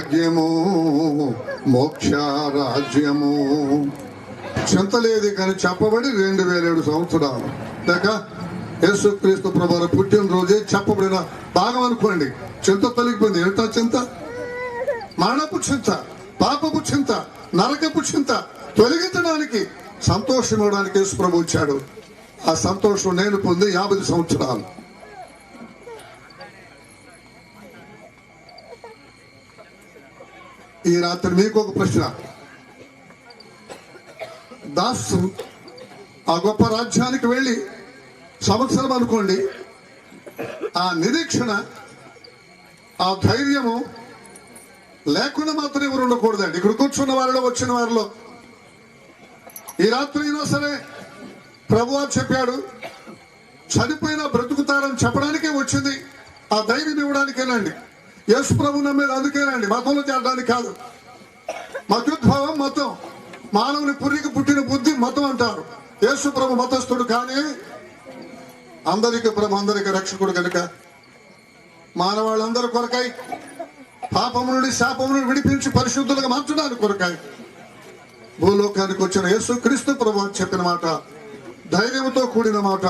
భాగ్యము మోక్ష రాజ్యము. చింతలేదు కానీ చెప్పబడి 2007 సంవత్సరాలు లేక యేసుక్రీస్తు ప్రభువారి పుట్టినరోజే చెప్పబడిన భాగం అనుకోండి. చింత తొలగిపోయింది. ఏమిటా చింత? మరణపు చింత, పాపపు చింత, నరకపు చింత తొలగించడానికి, సంతోషం ఇవ్వడానికి యేసు ప్రభు వచ్చాడు. ఆ సంతోషం నేను పొంది 50 సంవత్సరాలు. ఈ రాత్రి మీకు ఒక ప్రశ్న. దాసు ఆ గొప్ప రాజ్యానికి వెళ్ళి సంవత్సరం అనుకోండి, ఆ నిరీక్షణ, ఆ ధైర్యము లేకుండా మాత్రం ఎవరు ఉండకూడదండి. ఇక్కడ కూర్చున్న వారిలో, వచ్చిన వారిలో ఈ రాత్రి అయినా సరే ప్రభువా చెప్పాడు, చనిపోయినా బ్రతుకుతారని చెప్పడానికే వచ్చింది. ఆ ధైర్యం ఇవ్వడానికేనండి. యేసు ప్రభు నమ్మేది అందుకేనండి, మతంలో చేరడానికి కాదు. మతోద్భవం మతం, మానవుని పురికి పుట్టిన బుద్ధి మతం అంటారు. యేసు ప్రభు మతస్థుడు కానీ అందరికీ ప్రభు, అందరికీ రక్షకుడు కనుక మానవాళ్ళందరి కొరకై, పాపము నుండి శాపము నుండి విడిపించి పరిశుద్ధులుగా మార్చడానికి కొరకై భూలోకానికి వచ్చిన యేసు క్రీస్తు ప్రభు చెప్పిన మాట ధైర్యంతో కూడిన మాట,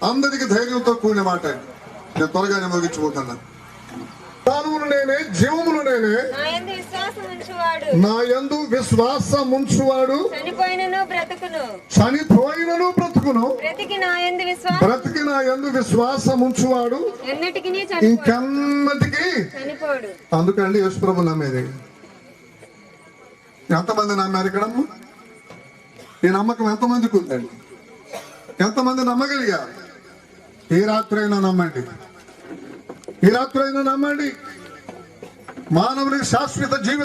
అందరికి ధైర్యంతో కూడిన మాట. నేను త్వరగానే ముగించుకుంటున్నా. ప్రాణములు నేనే, జీవములు నేనే, నా యందు విశ్వాసముంచువాడు చనిపోయినను బ్రతుకును, బ్రతికి నా యందు విశ్వాసముంచువాడు ఇంకెన్నటికీ చనిపోడు. అందుకండి యేసు ప్రభు నమ్మేది. ఎంతమంది నమ్మారు ఇక్కడ? ఈ నమ్మకం ఎంతమందికి ఉందండి? ఎంతమంది నమ్మగలిగారు? ఈ రాత్రి అయినా నమ్మండి, ఈ రాత్రి అయినా నమ్మండి. మానవునికి శాశ్వత జీవితం